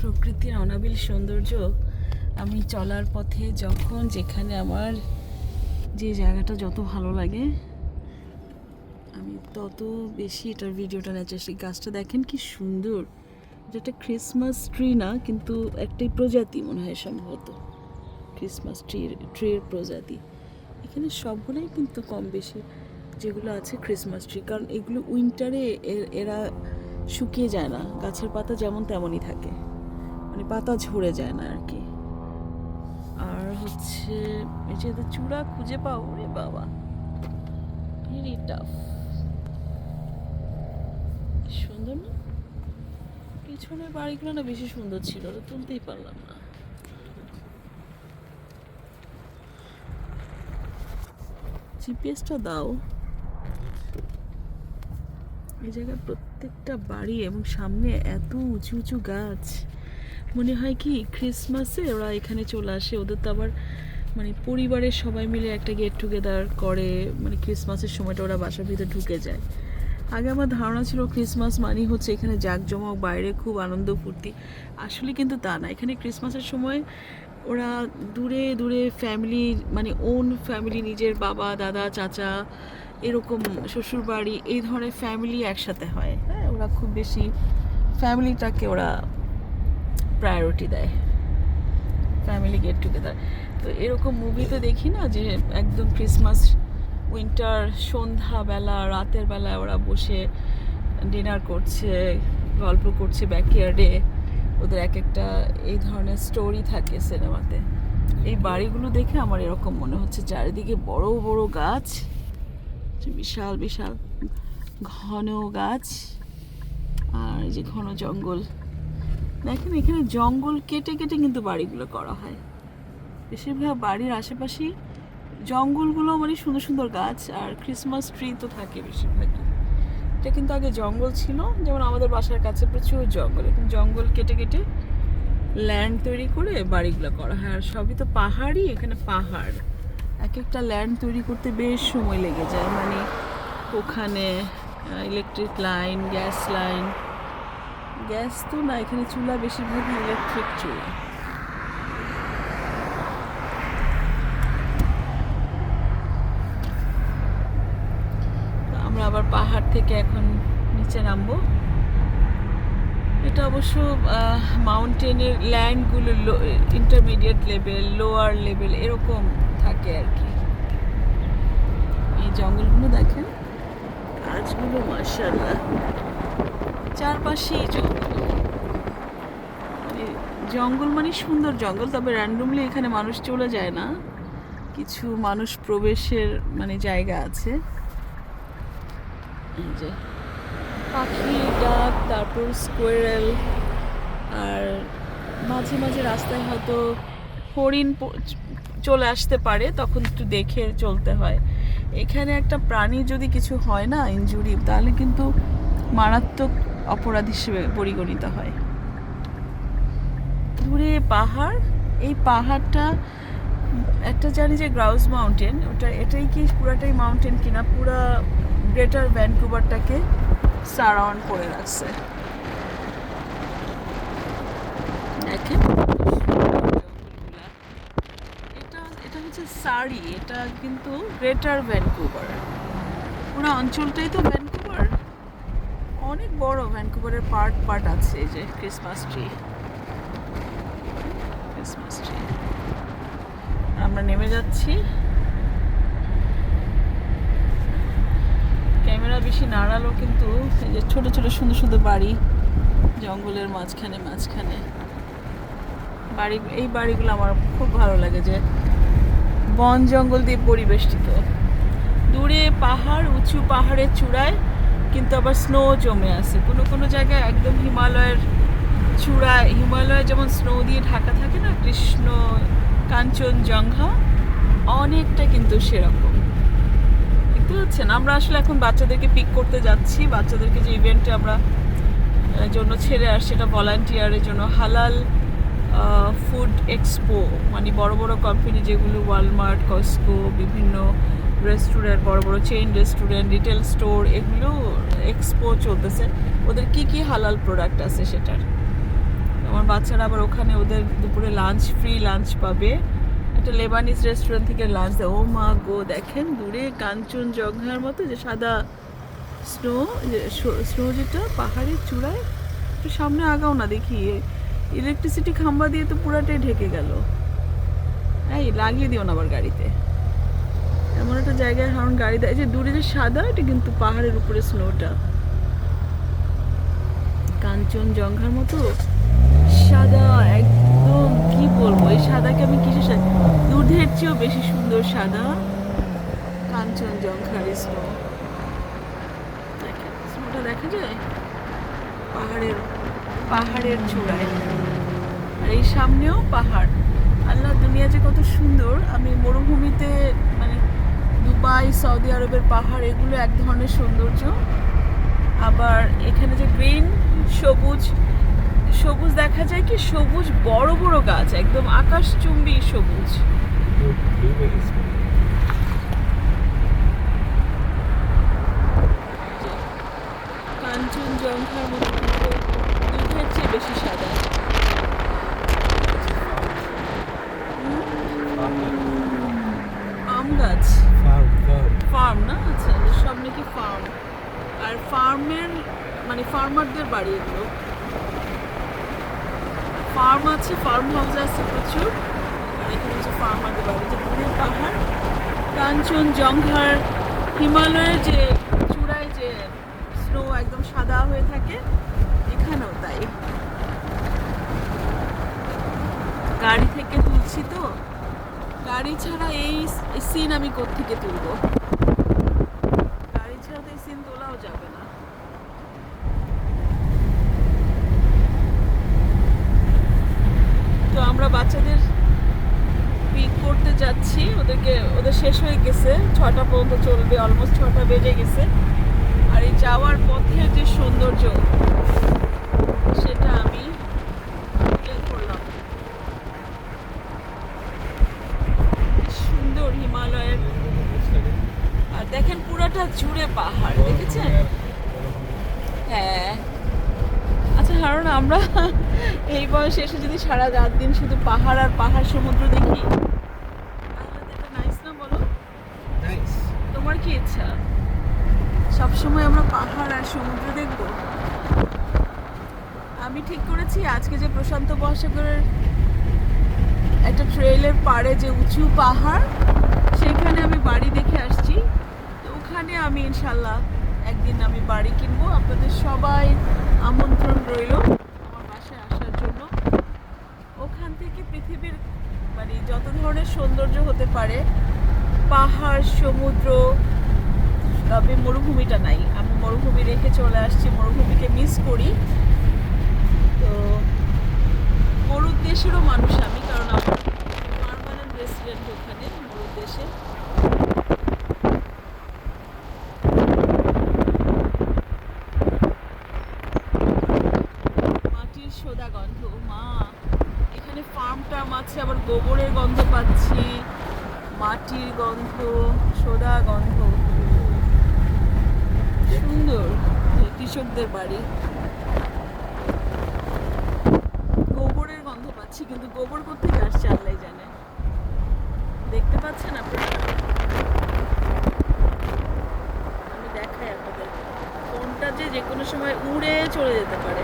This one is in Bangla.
প্রকৃতির অনাবিল সৌন্দর্য আমি চলার পথে যখন যেখানে আমার যে জায়গাটা যত ভালো লাগে আমি তত বেশি এটার ভিডিওটা নেওয়ার চেষ্টা করি। গাছটা দেখেন কি সুন্দর, এটা একটা ক্রিসমাস ট্রি না, কিন্তু একটাই প্রজাতি মনে হয় সম্ভবত ক্রিসমাস ট্রির প্রজাতি। এখানে সবগুলোই কিন্তু কম বেশি যেগুলো আছে ক্রিসমাস ট্রি, কারণ এগুলো উইন্টারে এরা শুকিয়ে যায় না, গাছের পাতা যেমন তেমনই থাকে, মানে পাতা ঝরে যায় না আর কি। আর হচ্ছে এই যে এদের চূড়া খুঁজে পাও রে বাবা, ভেরি টাফ। সুন্দর না? পিছনের বাড়িগুলো না বেশি সুন্দর ছিল, ওটা তুলতেই পারলাম না। জিপিএসটা দাও। এই জায়গায় প্রত্যেকটা বাড়ি এবং সামনে এত উঁচু উঁচু গাছ, মনে হয় কি ক্রিসমাসে ওরা এখানে চলে আসে। ওদের তো আবার মানে পরিবারের সবাই মিলে একটা গেট টুগেদার করে, মানে ক্রিসমাসের সময়টা ওরা বাসার ভিতরে ঢুকে যায়। আগে আমার ধারণা ছিল ক্রিসমাস মানেই হচ্ছে এখানে জাঁকজমক, বাইরে খুব আনন্দ ফুর্তি। আসলে কিন্তু তা না, এখানে ক্রিসমাসের সময় ওরা দূরে দূরে ফ্যামিলি, মানে ওন ফ্যামিলি, নিজের বাবা দাদা চাচা এরকম শ্বশুর বাড়ি, এই ধরনের ফ্যামিলি একসাথে হয়। হ্যাঁ, ওরা খুব বেশি ফ্যামিলিটাকে ওরা প্রায়োরিটি দেয়, ফ্যামিলি গেট টুগেদার। তো এরকম মুভিতে দেখি না যে একদম ক্রিসমাস উইন্টার সন্ধ্যাবেলা রাতের বেলায় ওরা বসে ডিনার করছে, গল্প করছে ব্যাকইয়ার্ডে, ওদের এক একটা এই ধরনের স্টোরি থাকে সিনেমাতে। এই বাড়িগুলো দেখে আমার এরকম মনে হচ্ছে, চারিদিকে বড় বড় গাছ, বিশাল বিশাল ঘন গাছ, আর এই যে ঘন জঙ্গল। দেখেন এখানে জঙ্গল কেটে কেটে কিন্তু বাড়িগুলো করা হয়। বেশিরভাগ বাড়ির আশেপাশেই জঙ্গলগুলো, মানে সুন্দর সুন্দর গাছ আর ক্রিসমাস ট্রি তো থাকে বেশিরভাগই। এটা কিন্তু আগে জঙ্গল ছিল, যেমন আমাদের বাসার কাছে প্রচুর জঙ্গল, এখন জঙ্গল কেটে কেটে ল্যান্ড তৈরি করে বাড়িগুলো করা হয়। আর সবই তো পাহাড়ই, এখানে পাহাড়, এক একটা ল্যান্ড তৈরি করতে বেশ সময় লেগে যায়। মানে ওখানে electric line, gas line, gas তো না, এখানে চুলা বেশিরভাগই ইলেকট্রিক চুলা। আমরা আবার পাহাড় থেকে এখন নিচে নামবো। এটা অবশ্য মাউন্টেনের ল্যান্ডগুলো ইন্টারমিডিয়েট লেভেল, লোয়ার লেভেল এরকম থাকে আর কি। এই জঙ্গলগুলো দেখেন, গাছগুলো মাশাআল্লাহ, চারপাশেই জঙ্গল। মানে জঙ্গল মানে সুন্দর জঙ্গল, তবে র্যান্ডমলি এখানে মানুষ চলে যায় না, কিছু মানুষ প্রবেশের মানে জায়গা আছে। এই যে পাখি ডাক, তারপর স্কোয়ারেল, আর মাঝে মাঝে রাস্তায় হয়তো হরিণ চলে আসতে পারে, তখন একটু দেখে চলতে হয়। এখানে একটা প্রাণী যদি কিছু হয় না ইনজুরি, তাহলে কিন্তু মারাত্মক অপরাধ হিসেবে পরিগণিত হয়। দূরে পাহাড়, এই পাহাড়টা একটা জানি যে গ্রাউস মাউন্টেন, এটাই কি পুরাটাই মাউন্টেন কিনা, পুরা গ্রেটার ভ্যানকুভারটাকে সারাউন্ড করে রাখছে। দেখেন এটা হচ্ছে সারি, এটা কিন্তু গ্রেটার ভ্যানকুভার, পুরো অঞ্চলটাই তো ভ্যানকুভার, অনেক বড়। ভ্যানকুভারের পার্ট পার্ট আছে। এই যে ক্রিসমাস ট্রি, ক্রিসমাস ট্রি। আমরা নেমে যাচ্ছি। ক্যামেরা বেশি নাড়ালো, কিন্তু এই যে ছোট ছোট সুন্দর সুন্দর বাড়ি জঙ্গলের মাঝখানে মাঝখানে বাড়ি, এই বাড়িগুলো আমার খুব ভালো লাগে, যে বন জঙ্গল দিয়ে পরিবেষ্টিত। দূরে পাহাড়, উঁচু পাহাড়ের চূড়ায় কিন্তু আবার স্নো জমে আছে, কোনো কোনো জায়গায় একদম হিমালয়ের চূড়ায়, হিমালয় যেমন স্নো দিয়ে ঢাকা থাকে না, কৃষ্ণ কাঞ্চনজঙ্ঘা, অনেকটা কিন্তু সেরকম। দেখতে পাচ্ছেন, আমরা আসলে এখন বাচ্চাদেরকে পিক করতে যাচ্ছি, বাচ্চাদেরকে যে ইভেন্টে আমরা জন্য ছেড়ে আসছি, এটা ভলান্টিয়ারের জন্য, হালাল ফুড এক্সপো, মানে বড় বড় কোম্পানি যেগুলো ওয়ালমার্ট, কস্কো, বিভিন্ন রেস্টুরেন্ট, বড় বড় চেইন রেস্টুরেন্ট, রিটেল স্টোর, এগুলো এক্সপো চলতেছে। ওদের কি কি হালাল প্রোডাক্ট আছে সেটার আমার বাচ্চারা আবার ওখানে ওদের দুপুরে লাঞ্চ, ফ্রি লাঞ্চ পাবে। একটা লেবানিজ রেস্টুরেন্ট থেকে লাঞ্চ দেয়। ও মা গো, দেখেন দূরে কাঞ্চনজঙ্ঘার মতো যে সাদা স্নো, যে স্নো যেটা পাহাড়ের চূড়ায়। একটু সামনে আগাও না দেখি, ইলেকট্রিসিটি খাম্বা দিয়ে তো পুরাটাই ঢেকে গেল। এই লাগিয়ে দিও না আবার গাড়িতে, এমন একটা জায়গায় কারণ গাড়ি দেয়। যে দূরে যে সাদা, এটা কিন্তু পাহাড়ের উপরে স্নোটা, কাঞ্চনজঙ্ঘার মতো সাদা একদম। কি বলবো, এই সাদাকে আমি কিসের সাথে, দুধের চেয়েও বেশি সুন্দর সাদা কাঞ্চনজঙ্ঘার স্নো। দেখেন স্নোটা দেখা যায় পাহাড়ের পাহাড়ের চূড়ায়, আর এই সামনেও পাহাড়। আল্লাহ, দুনিয়া যে কত সুন্দর। আমি মরুভূমিতে, মানে দুবাই, সৌদি আরবের পাহাড়, এগুলো এক ধরনের সৌন্দর্য। আবার এখানে যে গ্রিন, সবুজ সবুজ দেখা যায়, কি সবুজ বড় বড় গাছ, একদম আকাশচুম্বী সবুজ। কাঞ্চনজঙ্ঘার মতো দুধের চেয়ে বেশি সাদা। আম গাছ, ফার্ম না? আচ্ছা, সব নাকি ফার্ম। আর ফার্মের মানে ফার্মারদের বাড়ি এগুলো। ফার্ম আছে, ফার্ম হাউস আছে প্রচুর। আর এখানে হচ্ছে ফার্মারদের বাড়ি। যে দূরের পাহাড়, কাঞ্চনজঙ্ঘার, হিমালয়ের যে চূড়ায় যে স্নো একদম সাদা হয়ে থাকে, এখানেও তাই। গাড়ি থেকে তুলছি তো, গাড়ি ছাড়া এই সিন আমি কোত্থেকে তুলবো? গাড়ি ছাড়া তো এই সিন তোলাও যাবে না। তো আমরা বাচ্চাদের পিক করতে যাচ্ছি, ওদের শেষ হয়ে গেছে, 6টা পর্যন্ত চলবে, অলমোস্ট 6টা বেজে গেছে। আর এই যাওয়ার পথের যে সৌন্দর্য, সেটা আমি তুলে ধরলাম। সুন্দর হিমালয়ের, আর দেখেন পুরাটা জুড়ে পাহাড়, দেখেছেন? হ্যাঁ। আচ্ছা, কারণ আমরা এই বয়সে এসে যদি সারা রাত দিন শুধু পাহাড় আর পাহাড়, সমুদ্র দেখি, তাহলে তো এটা নাইস না, বলো? তোমার কি ইচ্ছা সবসময় আমরা পাহাড় আর সমুদ্র দেখব? আমি ঠিক করেছি আজকে যে প্রশান্ত মহাসাগরের একটা ট্রেইলের পাড়ে যে উঁচু পাহাড়, সেখানে আমি বাড়ি দেখে আসছি। তো ওখানে আমি ইনশাল্লাহ একদিন আমি বাড়ি কিনবো। আপনাদের সবাই আমন্ত্রণ রইল আমার বাসায় আসার জন্য। ওখান থেকে পৃথিবীর মানে যত ধরনের সৌন্দর্য হতে পারে, পাহাড়, সমুদ্র, তবে মরুভূমিটা নাই। আমি মরুভূমি রেখে চলে আসছি, মরুভূমিকে মিস করি। তো মরুর দেশেরও মানুষ আমি, কারণ আমার পার্মানেন্ট রেসিডেন্ট ওখানে মরুর দেশে। মাটির সোদা গন্ধ, মা এখানে ফার্ম টার্ম আছে, আবার গোবরের গন্ধ পাচ্ছি, মাটির গন্ধ, সোদা গন্ধ, সুন্দর। কৃষকদের বাড়ি, গোবরের গন্ধ পাচ্ছি, কিন্তু গোবর কোথেকে আসছে আল্লাহ জানে। দেখতে পাচ্ছেন আপনারা? আমি দেখাই আপনাদের, কোনটা যে কোনো সময় উড়ে চলে যেতে পারে।